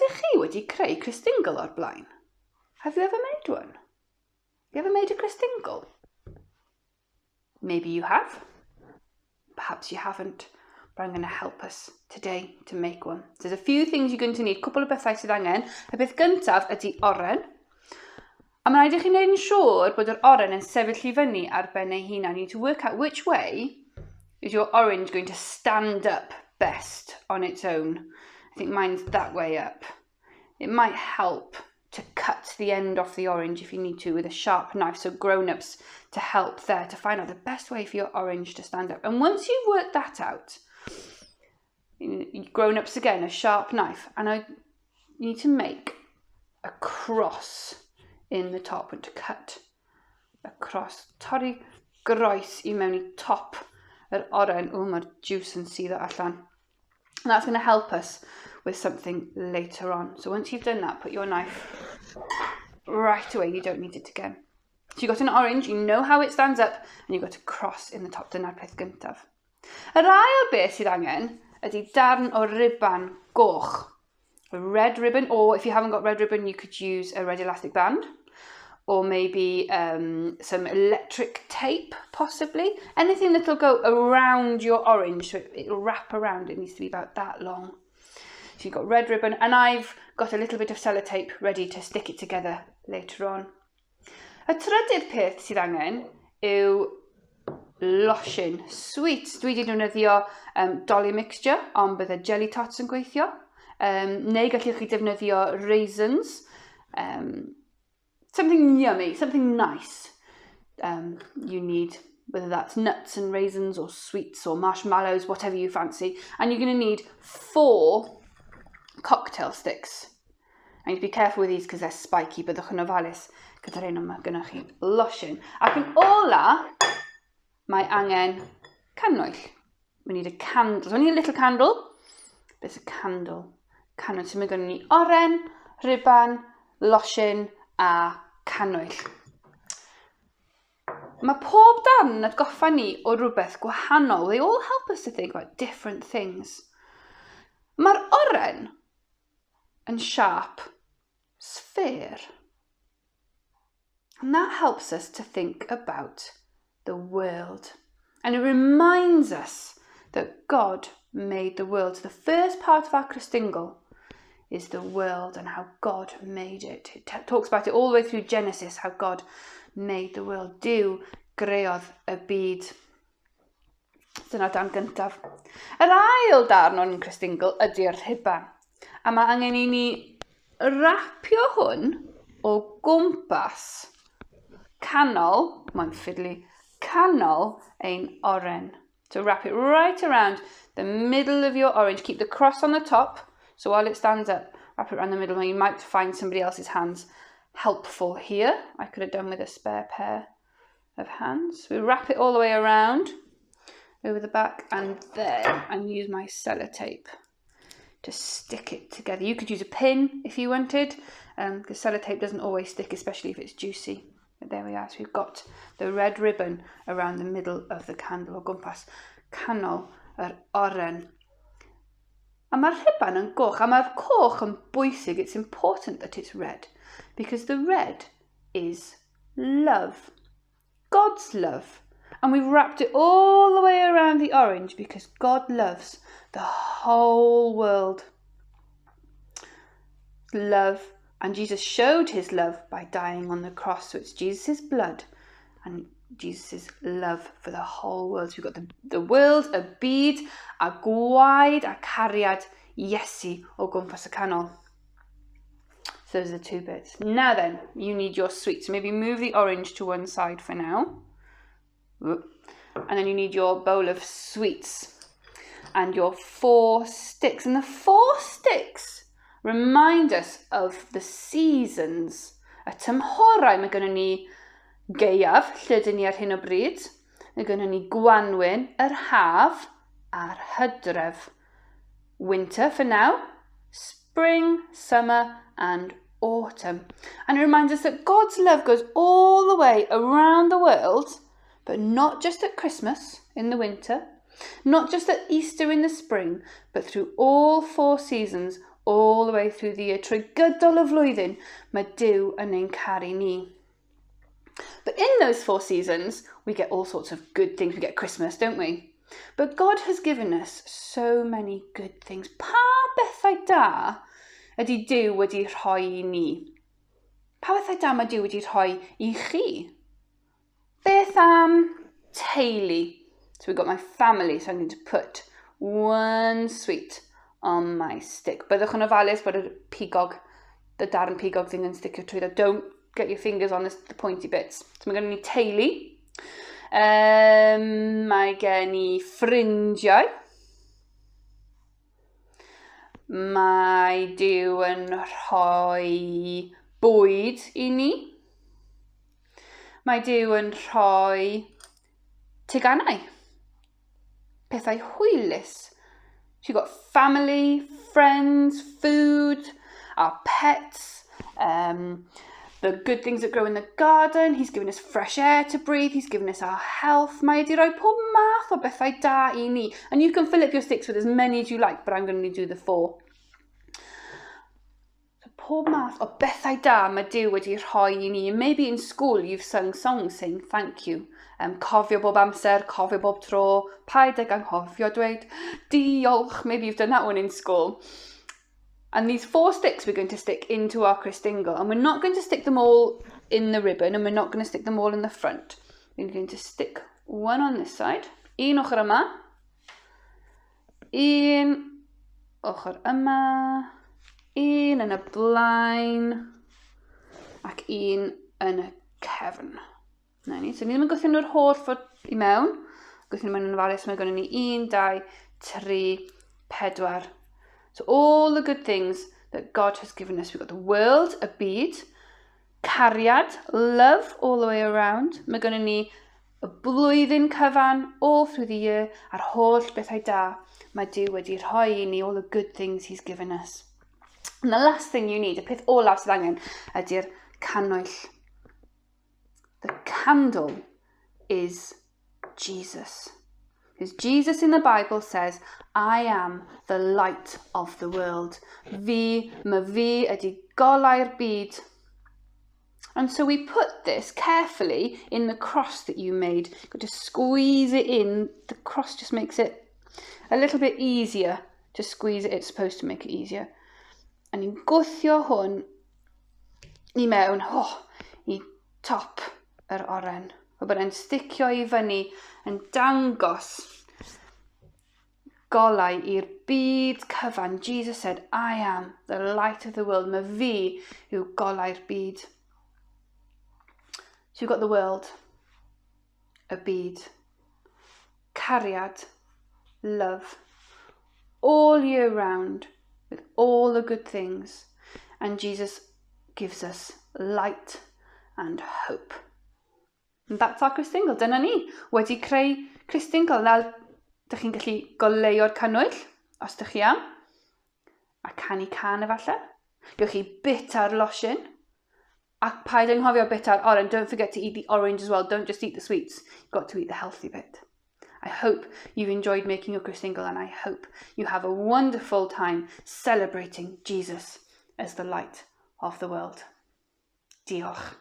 ydych chi wedi creu Christingle o'r blaen? Have you ever made one? You ever made a Christingle? Maybe you have. Perhaps you haven't. But I'm going to help us today to make one. So there's a few things you're going to need. Cwpl o bethau sydd angen. Y beth gyntaf ydy oren. A mae'n rhaid i chi wneud yn siŵr bod yr oren yn sefyll i fyny ar ben ei hunan. You need to work out which way is your orange going to stand up best on its own. I think mine's that way up. It might help to cut the end off the orange if you need to with a sharp knife. So grown-ups to help there to find out the best way for your orange to stand up. And once you've worked that out, grown-ups again, a sharp knife. And I need to make a cross in the top and to cut across. Torri groes I mewn I top yr oren. Oh, mae'r juice yn suddo allan. And that's going to help us with something later on. So once you've done that, put your knife right away. You don't need it again. So you've got an orange, you know how it stands up, and you've got a cross in the top. Dyna'r peth gyntaf. Yr ail beth sydd angen ydy darn o riban goch. A red ribbon, or if you haven't got red ribbon, you could use a red elastic band. Or maybe some electric tape, possibly. Anything that will go around your orange, so it'll wrap around. It needs to be about that long. So you've got red ribbon, and I've got a little bit of sellotape ready to stick it together later on. Y trydydd peth sydd angen yw losin. Sweet. Dwi wedi defnyddio dolly mixture, ond bydde jelly tots yn gweithio. Neu gallwch chi defnyddio raisins. Something yummy, something nice. You need, whether that's nuts and raisins or sweets or marshmallows, whatever you fancy. And you're going to need 4 cocktail sticks. I need to be careful with these because they're spiky, byddwch yn ofalus gyda'r un yma gynnwch chi losin. Ac yn ola, mae angen cannwyll. We need a candle. So we need a little candle. There's a candle. Cannwyll. So we're going to need oren, riban, losin, a cannwyll. Mae pob darn atgoffa ni o rhywbeth gwahanol. They all help us to think about different things. Mae'r oren yn sharp sphere. And that helps us to think about the world. And it reminds us that God made the world. So the first part of our Christingle is the world and how God made it. It talks about it all the way through Genesis, how God made the world. Duw greodd y byd. Dyna darn gyntaf. Yr ail darn o'n Christingle ydy'r rhiban. A mae angen I ni rapio hwn o gwmpas canol, mae'n fiddly, canol ein oren. So wrap it right around the middle of your orange. Keep the cross on the top. So while it stands up, wrap it around the middle. Now you might find somebody else's hands helpful here. I could have done with a spare pair of hands. We wrap it all the way around, over the back, and then and use my sellotape to stick it together. You could use a pin if you wanted, because sellotape doesn't always stick, especially if it's juicy. But there we are. So we've got the red ribbon around the middle of the candle o gwmpas canol yr oren. A mae'r rhiban yn goch, a mae'r coch yn bwysig. It's important that it's red, because the red is love. God's love. And we've wrapped it all the way around the orange because God loves the whole world. Love. And Jesus showed his love by dying on the cross. So it's Jesus' blood and Jesus' love for the whole world. So we've got the world, y byd, a gwaed, a cariad Iesu o gwmpas y canol. So those are the 2 bits. Now then, you need your sweets. So maybe move the orange to one side for now. And then you need your bowl of sweets and your 4 sticks. And the 4 sticks remind us of the seasons. Y tymhorau, mae gynnon ni gaeaf, lle dyn ni ar hyn o bryd. Mae gynnon ni gwanwyn, yr haf, a'r hydref. Winter for now, spring, summer, and autumn. And it reminds us that God's love goes all the way around the world, but not just at Christmas in the winter, not just at Easter in the spring, but through all 4 seasons, all the way through the year. Trwy gydol y flwyddyn, mae Duw yn ein caru ni. But in those 4 seasons, we get all sorts of good things. We get Christmas, don't we? But God has given us so many good things. Pa bethau da ydy Duw wedi rhoi i ni? Pa bethau da mae Duw wedi rhoi i chi? Beth am teulu? So we've got my family, so I'm going to put 1 sweet on my stick. Byddwch yn ofalus bod the darn pigog thing yn sticio trwy that. Don't get your fingers on the pointy bits. So mae gen ni teulu. Mae gen i ffrindiau. Mae Duw yn rhoi bwyd i ni. Mae Duw yn rhoi teganau. Pethau hwylus. So you've got family, friends, food, our pets, the good things that grow in the garden. He's given us fresh air to breathe. He's given us our health. Mae wedi rhoi pob math o bethau da i ni. And you can fill up your sticks with as many as you like, but I'm going to do the 4. Pob math o bethau da mae Duw wedi rhoi i ni. Maybe in school you've sung songs saying thank you. Cofio bob amser, cofio bob tro, paid ag anghofio dweud diolch. Maybe you've done that one in school. And these 4 sticks we're going to stick into our Christingle. And we're not going to stick them all in the ribbon, and we're not going to stick them all in the front. We're going to stick one on this side. Un ochr yma. Un ochr yma. Un yn y blaen. Ac un yn y cefn. So ni ddim yn gwthio nhw'r holl ffordd i mewn. Gwthio nhw mewn yn ofalus. Mae gen ni 1, 2, 3, 4. So all the good things that God has given us. We've got the world, a byd, cariad, love all the way around. Mae gen ni y blwyddyn cyfan all through the year, a'r holl bethau da mae Duw wedi rhoi i ni, all the good things he's given us. And the last thing you need, y peth olaf sydd angen, ydy'r cannwyll. The candle is Jesus. Because Jesus in the Bible says, I am the light of the world. Mae fi ydy golau'r byd. And so we put this carefully in the cross that you made. You've got to squeeze it in. The cross just makes it a little bit easier to squeeze it. It's supposed to make it easier. And ni'n gwthio hwn i mewn, i top yr oren. O bod e'n sticio i fyny yn dangos golau i'r byd cyfan. Jesus said, I am the light of the world. Mae fi yw golau'r byd. So you've got the world, a byd, cariad, love, all year round, with all the good things. And Jesus gives us light and hope. And that's our Christingle. Dyna ni. Wedi creu Christingle. Nawr, dych chi'n gallu goleo'r cannwyll, os dych chi am. A canu can efallai. Gewch chi bit ar losin. Ac paid anghofio bit ar orange. Don't forget to eat the orange as well. Don't just eat the sweets. You've got to eat the healthy bit. I hope you've enjoyed making your Christingle, and I hope you have a wonderful time celebrating Jesus as the light of the world. Diolch.